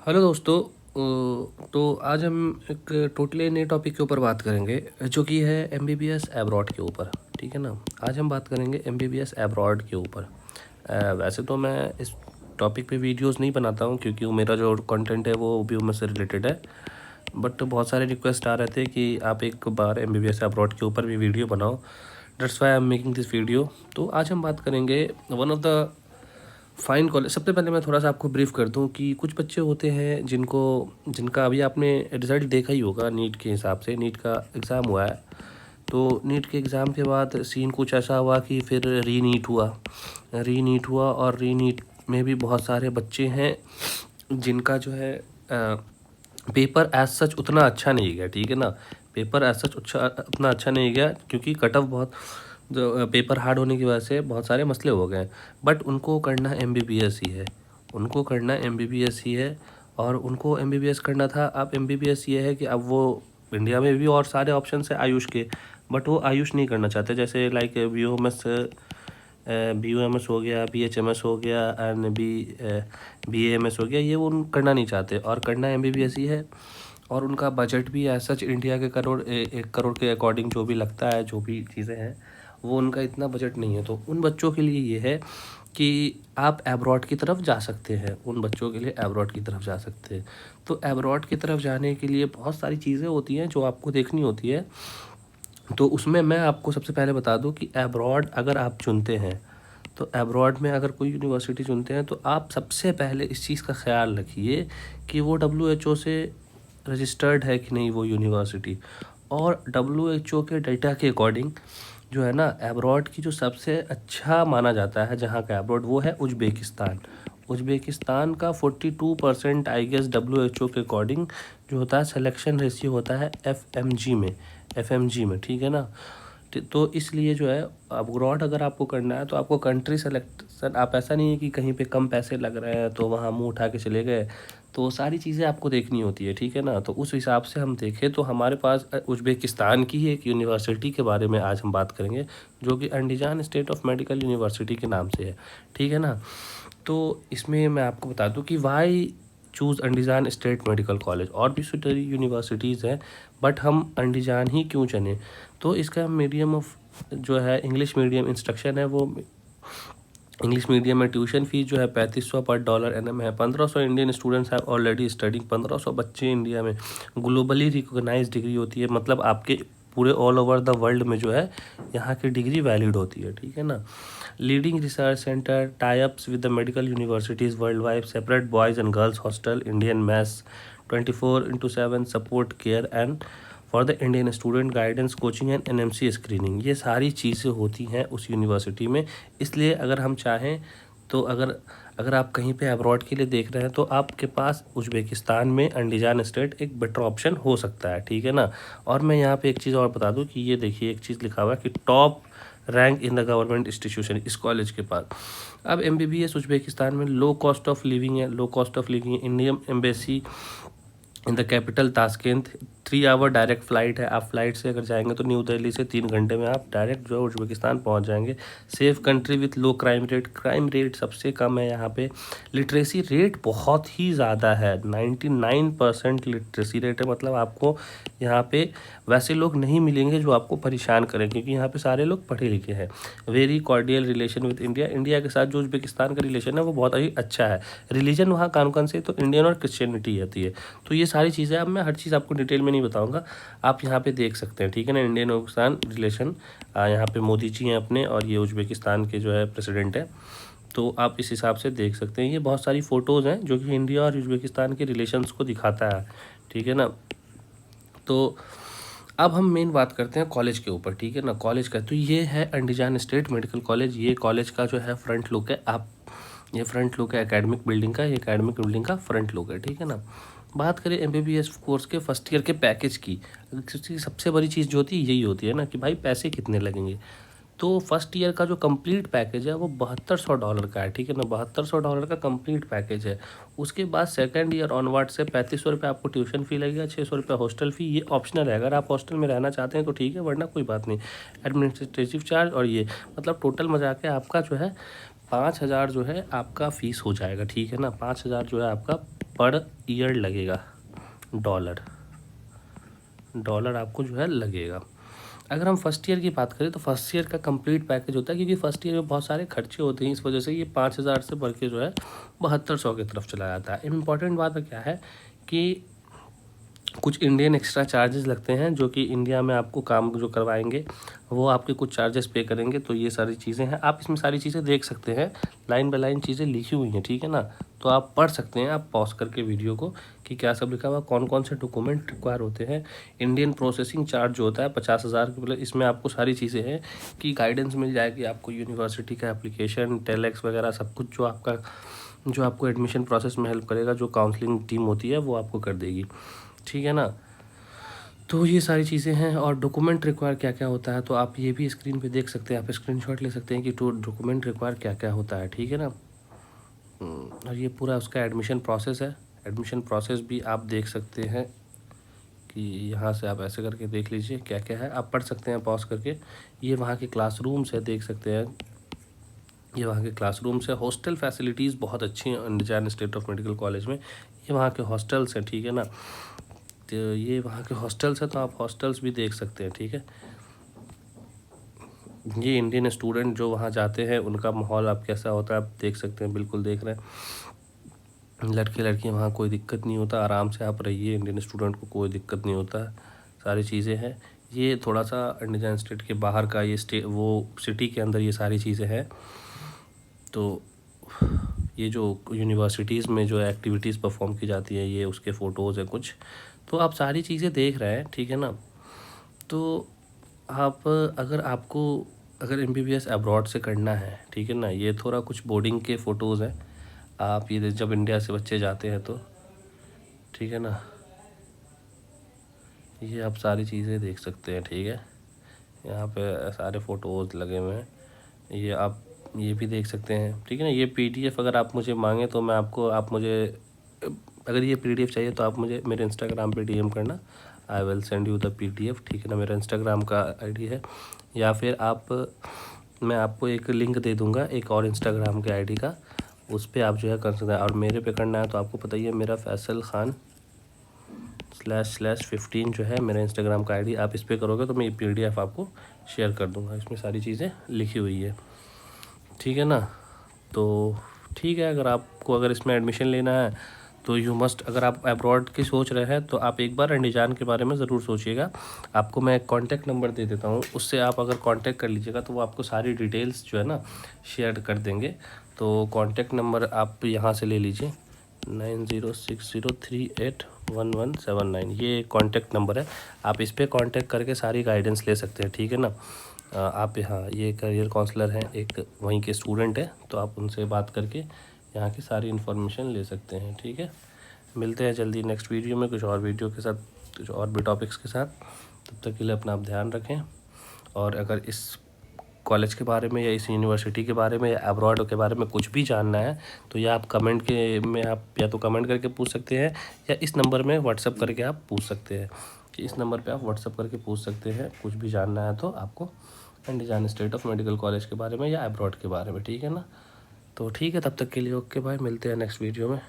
Hello दोस्तों। तो आज हम एक टोटली नए टॉपिक के ऊपर बात करेंगे जो कि है एमबीबीएस एब्रॉड के ऊपर। ठीक है ना। आज हम बात करेंगे एमबीबीएस एब्रॉड के ऊपर। वैसे तो मैं इस टॉपिक पे वीडियोस नहीं बनाता हूँ क्योंकि वो मेरा जो कंटेंट है वो भी उनमें से रिलेटेड है। बट बहुत सारे रिक्वेस्ट आ रहे थे कि आप एक बार एमबीबीएस एब्रॉड के ऊपर भी वीडियो बनाओ। That's why I am making this video. तो आज हम बात करेंगे one of the fine college. सबसे पहले मैं थोड़ा सा आपको ब्रीफ कर दूं कि कुछ बच्चे होते हैं जिनका अभी आपने रिज़ल्ट देखा ही होगा। नीट के हिसाब से नीट का एग्ज़ाम हुआ है। तो नीट के एग्ज़ाम के बाद सीन कुछ ऐसा हुआ कि फिर री नीट हुआ और री नीट में भी बहुत सारे बच्चे हैं जिनका जो है पेपर एज सच उतना अच्छा नहीं गया। ठीक है ना। पेपर एज सच उतना अच्छा नहीं गया क्योंकि कट ऑफ बहुत जो पेपर हार्ड होने की वजह से बहुत सारे मसले हो गए। बट उनको करना एमबीबीएस ही है। उनको करना एमबीबीएस ही है और उनको एमबीबीएस करना था। अब एमबीबीएस ये है कि अब वो इंडिया में भी और सारे ऑप्शन है आयुष के, बट वो आयुष नहीं करना चाहते। जैसे लाइक BUMS हो गया, BHMS हो गया एंड BAMS हो गया, ये वो करना नहीं चाहते और करना एमबीबीएस ही है। और उनका बजट भी एज सच इंडिया के 1 करोड़ के अकॉर्डिंग जो भी लगता है, जो भी चीज़ें हैं, वो उनका इतना बजट नहीं है। तो उन बच्चों के लिए ये है कि आप एब्रॉड की तरफ जा सकते हैं। उन बच्चों के लिए एब्रॉड की तरफ जा सकते हैं। तो एब्रॉड की तरफ जाने के लिए बहुत सारी चीज़ें होती हैं जो आपको देखनी होती है। तो उसमें मैं आपको सबसे पहले बता दूं कि एब्रॉड अगर आप चुनते हैं, तो एब्रॉड में अगर कोई यूनिवर्सिटी चुनते हैं तो आप सबसे पहले इस चीज़ का ख्याल रखिए कि वो WHO से रजिस्टर्ड है कि नहीं वो यूनिवर्सिटी। और WHO के डेटा के अकॉर्डिंग जो है ना, एब्रॉड की जो सबसे अच्छा माना जाता है जहाँ का एब्रॉड, वो है उज्बेकिस्तान। उज्बेकिस्तान का 42% आई गेस WHO के अकॉर्डिंग जो होता है सिलेक्शन रेशियो होता है FMG में। ठीक है ना। तो इसलिए जो है अब्रॉड अगर आपको करना है तो आपको कंट्री सेलेक्शन, आप ऐसा नहीं है कि कहीं पे कम पैसे लग रहे हैं तो वहाँ मुंह उठा के चले गए। तो सारी चीज़ें आपको देखनी होती है। ठीक है ना। तो उस हिसाब से हम देखें तो हमारे पास उज्बेकिस्तान की ही एक यूनिवर्सिटी के बारे में आज हम बात करेंगे जो कि अंडीजान स्टेट ऑफ मेडिकल यूनिवर्सिटी के नाम से है। ठीक है ना। तो इसमें मैं आपको बता दूं कि why choose Andijan state medical college. और भी सूटरी यूनिवर्सिटीज़ हैं बट हम अंडीजान ही क्यों चुने। तो इसका मीडियम ऑफ जो है इंग्लिश मीडियम इंस्ट्रक्शन है। वो इंग्लिश मीडियम में ट्यूशन फीस जो है $3500 पर डॉलर एनम है। 1500 Indian students have already studying. 1500 बच्चे इंडिया में। ग्लोबली रिकॉग्नाइज डिग्री होती है, मतलब आपके पूरे ऑल ओवर द वर्ल्ड में जो है यहाँ की डिग्री वैलिड होती है। ठीक है ना। Leading research centre, tie-ups with the medical universities world wide, separate boys and girls hostel, Indian maths 24/7 support care and for the Indian student, guidance, coaching and NMC screening. ये सारी चीज़ें होती हैं उस यूनिवर्सिटी में। इसलिए अगर हम चाहें तो अगर आप कहीं पे अब्रॉड के लिए देख रहे हैं तो आपके पास उज्बेकिस्तान में अंडीजान स्टेट एक बेटर ऑप्शन हो सकता है। ठीक है ना। और मैं यहाँ पे एक चीज़ और बता दूँ कि ये देखिए एक चीज़ लिखा हुआ है कि top rank in the government institution इस कॉलेज के पास। अब MBBS उज्बेकिस्तान में लो कॉस्ट ऑफ लिविंग है। Low cost of living Indian embassy in the capital Tashkent. 3 hour direct flight है। आप फ्लाइट से अगर जाएंगे तो न्यू दिल्ली से 3 घंटे में आप डायरेक्ट जो है उज्बेकिस्तान पहुंच जाएंगे। Safe country with low crime rate. Crime rate सबसे कम है यहाँ पे। लिटरेसी रेट बहुत ही ज़्यादा है। 99% लिटरेसी रेट है। मतलब आपको यहाँ पे वैसे लोग नहीं मिलेंगे जो आपको परेशान करें क्योंकि यहाँ पे सारे लोग पढ़े लिखे हैं। Very cordial relation with India. India के साथ जो उज्बेकिस्तान का रिलेशन है वो बहुत ही अच्छा है। रिलीजन वहाँ कौन से, तो इंडियन और क्रिश्चियनिटी आती है। तो ये सारी चीज़ें, अब मैं हर चीज़ आपको डिटेल में नहीं बताऊंगा, आप यहाँ पे देख सकते हैं। ठीक है ना। इंडियन उज्बेकिस्तान रिलेशन, यहाँ पे मोदी जी हैं अपने और ये उज्बेकिस्तान के जो है प्रेसिडेंट है। तो आप इस हिसाब से देख सकते हैं। ये बहुत सारी फ़ोटोज़ हैं जो कि इंडिया और उज्बेकिस्तान के रिलेशंस को दिखाता है। ठीक है ना। तो अब हम मेन बात करते हैं कॉलेज के ऊपर। ठीक है ना। कॉलेज का तो ये है अंडीजान स्टेट मेडिकल कॉलेज। ये कॉलेज का जो है फ्रंट लुक है। आप ये फ्रंट लुक है एकेडमिक बिल्डिंग का। ये एकेडमिक बिल्डिंग का फ्रंट लुक है। ठीक है ना। बात करें MBBS कोर्स के फर्स्ट ईयर के पैकेज की, क्योंकि सबसे बड़ी चीज़ जो होती है यही होती है ना कि भाई पैसे कितने लगेंगे। तो फर्स्ट ईयर का जो कंप्लीट पैकेज है वो $7200 का है। ठीक है ना। $7200 का कंप्लीट पैकेज है। उसके बाद सेकंड ईयर ऑनवर्ड से ₹3500 आपको ट्यूशन फ़ी लगेगा। ₹600 हॉस्टल फ़ी, ये ऑप्शनल है। अगर आप हॉस्टल में रहना चाहते हैं तो ठीक है, वरना कोई बात नहीं। एडमिनिस्ट्रेटिव चार्ज और ये मतलब टोटल मजा के आपका जो है 5000 जो है आपका फ़ीस हो जाएगा। ठीक है ना। 5000 जो है आपका पर ईयर लगेगा, डॉलर आपको जो है लगेगा। अगर हम फर्स्ट ईयर की बात करें तो फर्स्ट ईयर का कंप्लीट पैकेज होता है, क्योंकि फर्स्ट ईयर में बहुत सारे खर्चे होते हैं, इस वजह से ये 5,000 से बढ़ के जो है 7200 की तरफ चला जाता है। इम्पॉर्टेंट बात क्या है कि कुछ इंडियन एक्स्ट्रा चार्जेस लगते हैं, जो कि इंडिया में आपको काम जो करवाएंगे वो आपके कुछ चार्जेस पे करेंगे। तो ये सारी चीज़ें हैं, आप इसमें सारी चीज़ें देख सकते हैं, लाइन बाय लाइन चीज़ें लिखी हुई हैं, ठीक है ना। तो आप पढ़ सकते हैं, आप पॉज करके वीडियो को, कि क्या सब लिखा हुआ, कौन कौन से डॉक्यूमेंट रिक्वायर होते हैं। इंडियन प्रोसेसिंग चार्ज जो होता है 50,000 के, मतलब इसमें आपको सारी चीज़ें हैं कि गाइडेंस मिल जाएगी आपको, यूनिवर्सिटी का एप्लीकेशन, टेलेक्स वगैरह सब कुछ, जो आपको एडमिशन प्रोसेस में हेल्प करेगा, जो काउंसलिंग टीम होती है वो आपको कर देगी, ठीक है ना। तो ये सारी चीज़ें हैं। और डॉक्यूमेंट रिक्वायर क्या क्या होता है, तो आप ये भी स्क्रीन पे देख सकते हैं, आप स्क्रीनशॉट ले सकते हैं कि तो डॉक्यूमेंट रिक्वायर क्या क्या होता है, ठीक है ना। और ये पूरा उसका एडमिशन प्रोसेस है, एडमिशन प्रोसेस भी आप देख सकते हैं कि यहाँ से आप ऐसे करके देख लीजिए क्या क्या है, आप पढ़ सकते हैं पॉज करके। ये वहाँ के क्लासरूम्स है, देख सकते हैं, ये वहाँ के क्लासरूम्स है। हॉस्टल फैसिलिटीज़ बहुत अच्छी हैं अंडरजैन स्टेट ऑफ मेडिकल कॉलेज में, ये वहाँ के हॉस्टल्स हैं, ठीक है ना। तो ये वहाँ के हॉस्टल्स हैं, तो आप हॉस्टल्स भी देख सकते हैं, ठीक है। ये इंडियन स्टूडेंट जो वहाँ जाते हैं उनका माहौल आप कैसा होता है आप देख सकते हैं, बिल्कुल देख रहे हैं। लड़के लड़कियाँ वहाँ कोई दिक्कत नहीं होता, आराम से आप रहिए, इंडियन स्टूडेंट को कोई दिक्कत नहीं होता, सारी चीज़ें हैं। ये थोड़ा सा अंडरजैन स्टेट के बाहर का, ये वो सिटी के अंदर ये सारी चीज़ें हैं। तो ये जो यूनिवर्सिटीज़ में जो एक्टिविटीज़ परफॉर्म की जाती है, ये उसके फ़ोटोज़ हैं कुछ, तो आप सारी चीज़ें देख रहे हैं, ठीक है ना। तो आप अगर MBBS अब्रॉड से करना है, ठीक है ना, ये थोड़ा कुछ बोर्डिंग के फ़ोटोज़ हैं, आप ये जब इंडिया से बच्चे जाते हैं तो, ठीक है ना, ये आप सारी चीज़ें देख सकते हैं, ठीक है। यहाँ पे सारे फ़ोटोज़ लगे हुए हैं, ये आप ये भी देख सकते हैं, ठीक है ना। ये PDF अगर आप मुझे मांगे तो मैं आपको, आप मुझे अगर ये PDF चाहिए तो आप मुझे मेरे इंस्टाग्राम पे DM करना, I will send you the PDF, ठीक है ना। मेरा इंस्टाग्राम का ID है, या फिर मैं आपको एक लिंक दे दूँगा एक और इंस्टाग्राम के ID का, उस पर आप जो है कर सकते हैं। और मेरे पे करना है तो आपको पता ही है, मेरा फैसल खान //15 जो है मेरा इंस्टाग्राम का ID, आप इस पर करोगे तो मैं ये PDF आपको शेयर कर दूँगा, इसमें सारी चीज़ें लिखी हुई है, ठीक है ना। तो ठीक है, अगर इसमें एडमिशन लेना है तो यू मस्ट, अगर आप अब्रॉड की सोच रहे हैं तो आप एक बार अंडीजान के बारे में ज़रूर सोचिएगा। आपको मैं एक कॉन्टैक्ट नंबर दे देता हूँ, उससे आप अगर कॉन्टैक्ट कर लीजिएगा तो वो आपको सारी डिटेल्स जो है ना शेयर कर देंगे। तो कॉन्टैक्ट नंबर आप यहाँ से ले लीजिए, 9060381179, ये कॉन्टैक्ट नंबर है, आप इस पर कॉन्टैक्ट करके सारी गाइडेंस ले सकते हैं, ठीक है ना। आप यहाँ, ये करियर काउंसलर हैं, एक वहीं के स्टूडेंट हैं, तो आप उनसे बात करके यहाँ की सारी इन्फॉर्मेशन ले सकते हैं, ठीक है। मिलते हैं जल्दी नेक्स्ट वीडियो में कुछ और वीडियो के साथ, कुछ और भी टॉपिक्स के साथ। तब तक के लिए अपना आप ध्यान रखें। और अगर इस कॉलेज के बारे में या इस यूनिवर्सिटी के बारे में या अब्रॉड के बारे में कुछ भी जानना है तो या आप कमेंट के में आप या तो कमेंट करके पूछ सकते हैं, या इस नंबर में व्हाट्सअप करके आप पूछ सकते हैं, कि इस नंबर पे आप व्हाट्सअप करके पूछ सकते हैं कुछ भी जानना है तो आपको, अंडीजान स्टेट ऑफ मेडिकल कॉलेज के बारे में या अब्रॉड के बारे में, ठीक है ना। तो ठीक है, तब तक के लिए ओके बाय, मिलते हैं नेक्स्ट वीडियो में।